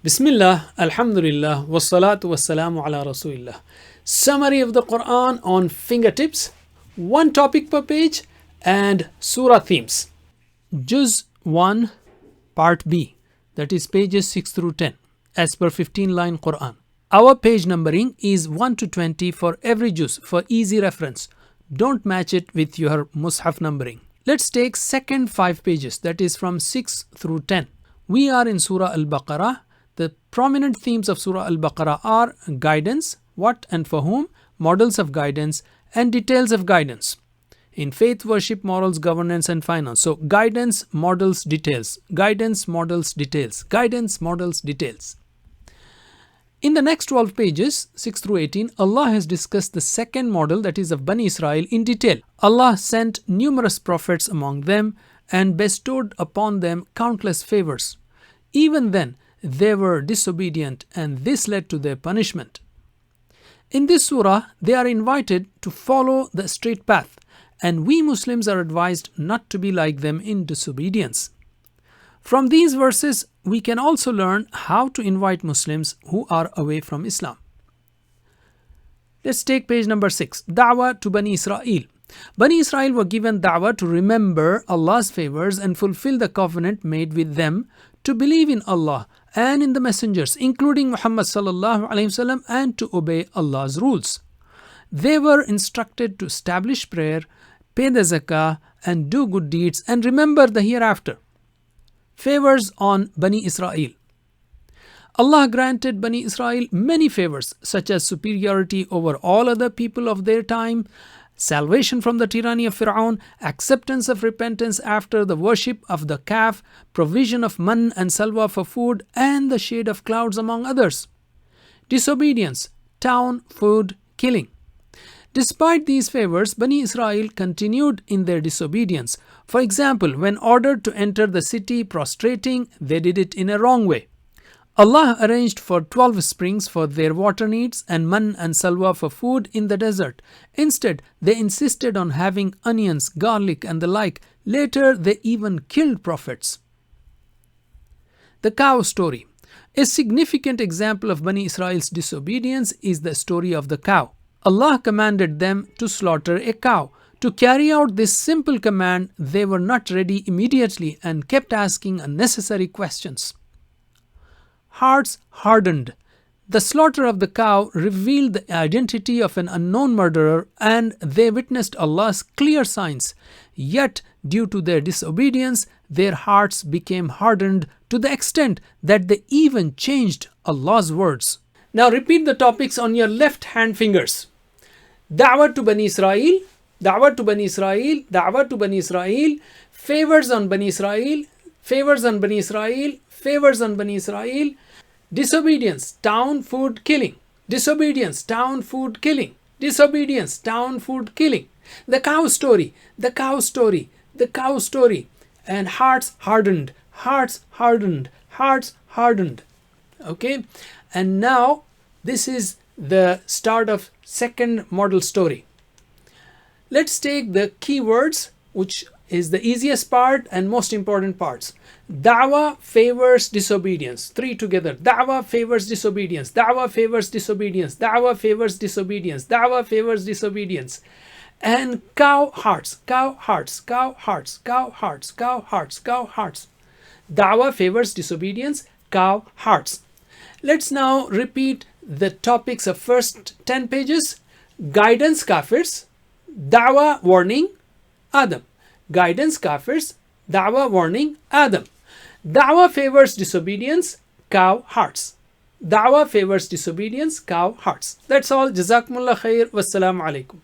Bismillah, Alhamdulillah, Wassalatu Wassalamu ala Rasulillah. Summary of the Quran on fingertips, one topic per page, and surah themes. Juz 1, Part B, that is pages 6 through 10, as per 15-line Quran. Our page numbering is 1 to 20 for every juz for easy reference. Don't match it with your Mus'haf numbering. Let's take second 5 pages, that is from 6 through 10. We are in Surah Al-Baqarah. The prominent themes of Surah Al-Baqarah are guidance, what and for whom, models of guidance, and details of guidance. In faith, worship, morals, governance, and finance. So, guidance, models, details. Guidance, models, details. Guidance, models, details. In the next 12 pages, 6 through 18, Allah has discussed the second model, that is of Bani Israel, in detail. Allah sent numerous prophets among them and bestowed upon them countless favors. Even then, they were disobedient, and this led to their punishment. In this surah, they are invited to follow the straight path, and we Muslims are advised not to be like them in disobedience. From these verses, we can also learn how to invite Muslims who are away from Islam. Let's take page number 6, Da'wah to Bani Israel. Bani Israel were given da'wah to remember Allah's favors and fulfill the covenant made with them, to believe in Allah and in the messengers, including Muhammad sallallahu alaihi wasallam, and to obey Allah's rules. They were instructed to establish prayer, pay the zakah, and do good deeds, and remember the hereafter. Favors on Bani Israel. Allah granted Bani Israel many favors, such as superiority over all other people of their time, salvation from the tyranny of Fir'aun, acceptance of repentance after the worship of the calf, provision of man and salwa for food, and the shade of clouds, among others. Disobedience, town, food, killing. Despite these favors, Bani Israel continued in their disobedience. For example, when ordered to enter the city prostrating, they did it in a wrong way. Allah arranged for 12 springs for their water needs and man and salwa for food in the desert. Instead, they insisted on having onions, garlic, and the like. Later, they even killed prophets. The cow story. A significant example of Bani Israel's disobedience is the story of the cow. Allah commanded them to slaughter a cow. To carry out this simple command, they were not ready immediately and kept asking unnecessary questions. Hearts hardened. The slaughter of the cow revealed the identity of an unknown murderer, and they witnessed Allah's clear signs. Yet, due to their disobedience, their hearts became hardened to the extent that they even changed Allah's words. Now repeat the topics on your left hand fingers. Da'wah to Bani Israel, Da'wah to Bani Israel, Da'wah to Bani Israel, favors on Bani Israel, favors on Bani Israel, favors on Bani Israel. Disobedience, town, food, killing. Disobedience, town, food, killing. Disobedience, town, food, killing. The cow story, the cow story, the cow story. And hearts hardened, hearts hardened, hearts hardened. Okay? And now, this is the start of second model story. Let's take the keywords, which is the easiest part and most important parts. Da'wah favors disobedience. 3 together. Da'wah favors disobedience. Da'wah favors disobedience. Da'wah favors disobedience. Da'wah favors disobedience. And cow hearts. Cow hearts. Cow hearts. Cow hearts. Cow hearts. Cow hearts. Da'wah favors disobedience. Cow hearts. Let's now repeat the topics of first 10 pages. Guidance kafirs. Da'wah warning. Adam. Guidance kafirs. Da'wah warning. Adam. Da'wah favors disobedience. Cow hearts. Da'wah favors disobedience. Cow hearts. That's all. Jazakumullah khair. Wassalamu alaikum.